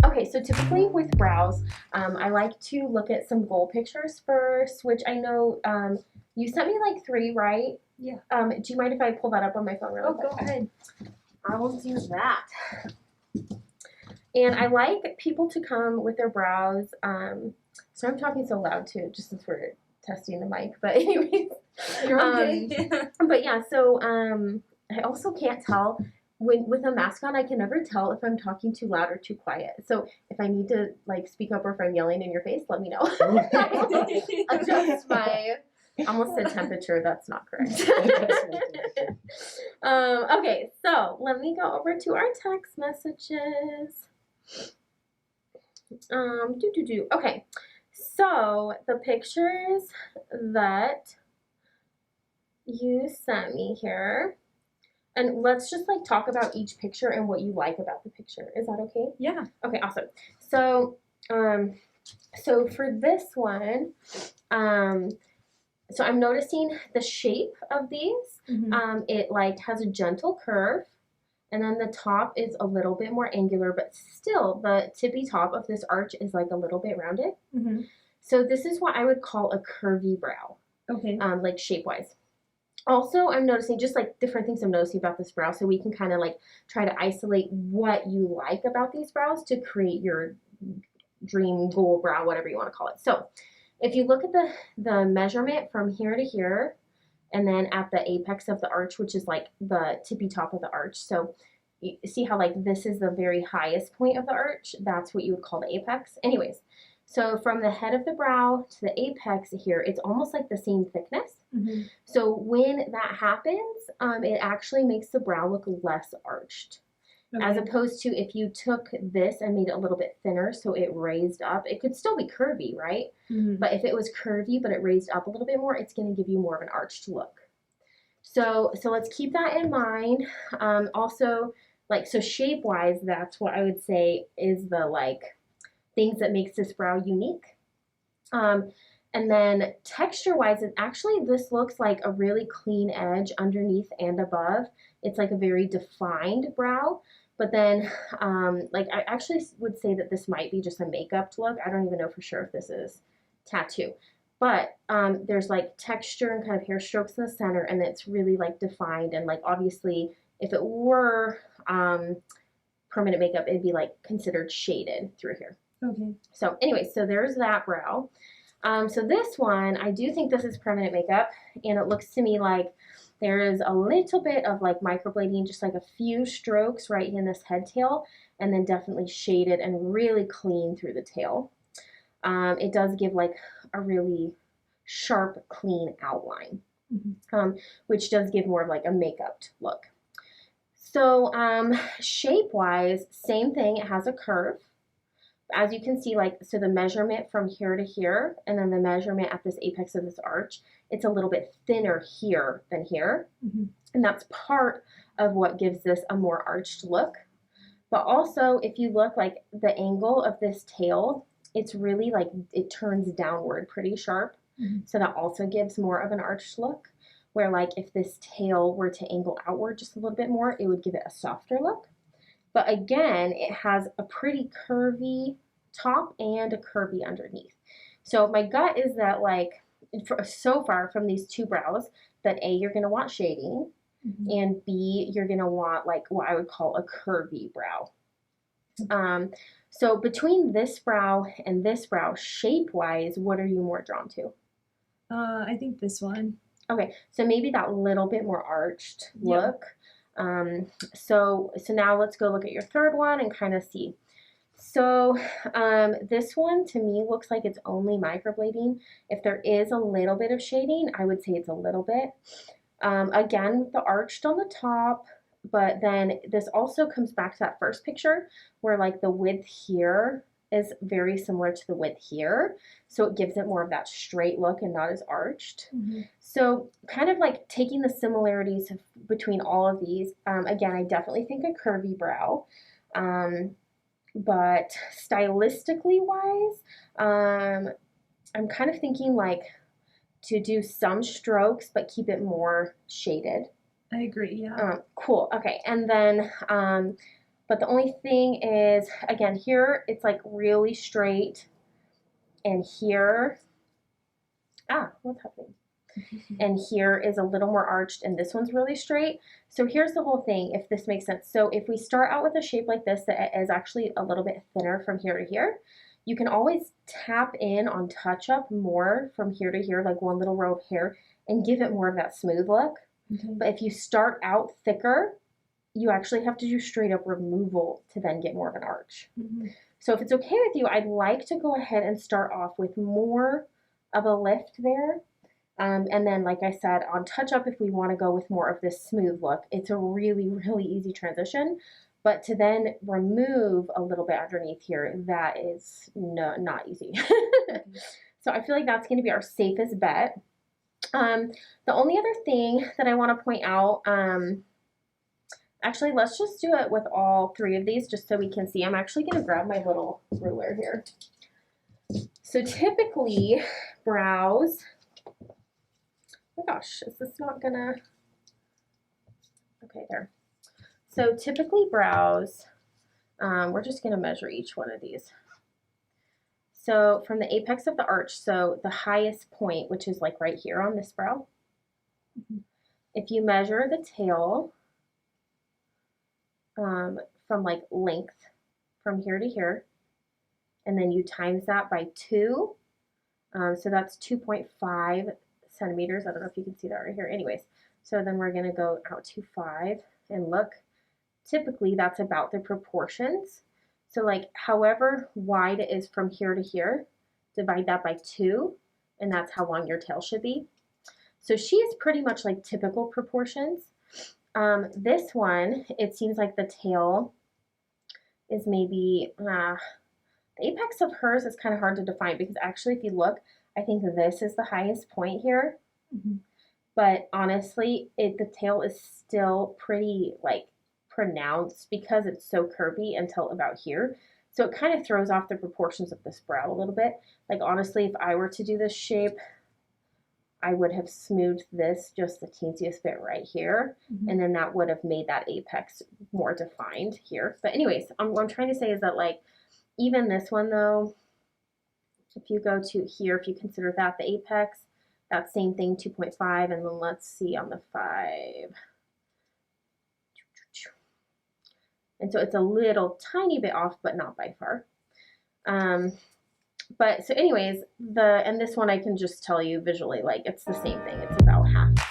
Okay, so typically with brows, I like to look at some goal pictures first, which I know you sent me like 3, right? Yeah. Do you mind if I pull that up on my phone really quick? Go ahead. I will do that. And I like people to come with their brows. So I'm talking so loud too, just since we're testing the mic. But anyways, You're okay. but yeah, so I also can't tell with a mask on. I can never tell if I'm talking too loud or too quiet. So if I need to like speak up or if I'm yelling in your face, let me know. Adjust my. Almost said temperature. That's not correct. Okay, so let me go over to our text messages. Okay, so the pictures that you sent me here, and let's just like talk about each picture and what you like about the picture. Is that okay? Yeah. Okay, awesome. So, so for this one, so I'm noticing the shape of these. It like has a gentle curve. And then the top is a little bit more angular, but still the tippy top of this arch is like a little bit rounded. So this is what I would call a curvy brow. Okay. Like shape-wise. Also, I'm noticing just like different things I'm noticing about this brow, so we can kind of like try to isolate what you like about these brows to create your dream goal brow, whatever you want to call it. So if you look at the measurement from here to here, and then at the apex of the arch, which is like the tippy top of the arch. So you see how like this is the very highest point of the arch? That's what you would call the apex. Anyways, so from the head of the brow to the apex here, it's almost like the same thickness. So when that happens, it actually makes the brow look less arched. Okay. As opposed to if you took this and made it a little bit thinner so it raised up, it could still be curvy, right? But if it was curvy but it raised up a little bit more, it's going to give you more of an arched look. So let's keep that in mind. Also, like, so shape-wise, that's what I would say is the like things that makes this brow unique. And then texture-wise, this looks like a really clean edge underneath and above. It's like a very defined brow. But then, like, I actually would say that this might be just a makeup look. I don't even know for sure if this is tattoo. But there's like texture and kind of hair strokes in the center, and it's really like defined. And like obviously, if it were permanent makeup, it'd be like considered shaded through here. Okay. So anyway, so there's that brow. So this one, I do think this is permanent makeup, and it looks to me like there is a little bit of like microblading, just like a few strokes right in this head tail, and then definitely shaded and really clean through the tail. It does give like a really sharp, clean outline, which does give more of like a makeup look. So shape-wise, same thing. It has a curve. As you can see, like, so the measurement from here to here, and then the measurement at this apex of this arch, it's a little bit thinner here than here. And that's part of what gives this a more arched look. But also, if you look like the angle of this tail, it's really like, it turns downward pretty sharp. So that also gives more of an arched look. Where like if this tail were to angle outward just a little bit more, it would give it a softer look. But again, it has a pretty curvy top and a curvy underneath. So my gut is that like, so far from these two brows, that A, you're going to want shading, and B, you're going to want like what I would call a curvy brow. So between this brow and this brow, shape-wise, what are you more drawn to? I think this one. Okay, so maybe that little bit more arched look. So now let's go look at your third one and kind of see. So this one to me looks like it's only microblading. If there is a little bit of shading, I would say it's a little bit. Again, with the arched on the top, but then this also comes back to that first picture where like the width here is very similar to the width here. So it gives it more of that straight look and not as arched. So kind of like taking the similarities between all of these, again, I definitely think a curvy brow. But stylistically wise, I'm kind of thinking like to do some strokes, but keep it more shaded. I agree, yeah. Cool, okay. And then But the only thing is, again, here it's like really straight, and here, what's happening? And here is a little more arched, and this one's really straight. So here's the whole thing, if this makes sense. So if we start out with a shape like this that is actually a little bit thinner from here to here, you can always tap in on touch up more from here to here, like one little row of hair, and give it more of that smooth look. But if you start out thicker, you actually have to do straight up removal to then get more of an arch. So if it's okay with you, I'd like to go ahead and start off with more of a lift there. And then, like I said, on touch up, if we want to go with more of this smooth look, it's a really, really easy transition. But to then remove a little bit underneath here, that is not easy. So I feel like that's going to be our safest bet. The only other thing that I want to point out, actually, let's just do it with all three of these just so we can see. I'm actually going to grab my little ruler here. So typically, brows, oh my gosh, is this not gonna, okay, there. So typically brows, we're just gonna measure each one of these. So from the apex of the arch, so the highest point, which is like right here on this brow, if you measure the tail from like length from here to here, and then you times that by 2, so that's 2.5 centimeters. I don't know if you can see that right here. Anyways, so then we're going to go out to 5 and look. Typically, that's about the proportions. So like however wide it is from here to here, divide that by 2, and that's how long your tail should be. So she is pretty much like typical proportions. This one, it seems like the tail is maybe, the apex of hers is kind of hard to define because actually if you look, I think this is the highest point here. But honestly, the tail is still pretty like pronounced because it's so curvy until about here. So it kind of throws off the proportions of this brow a little bit. Like honestly, if I were to do this shape, I would have smoothed this just the teensiest bit right here. And then that would have made that apex more defined here. But anyways, what I'm trying to say is that like, even this one though, if you go to here, if you consider that the apex, that same thing, 2.5, and then let's see on the 5. And so it's a little tiny bit off, but not by far. But so anyways, and this one I can just tell you visually, like it's the same thing. It's about half.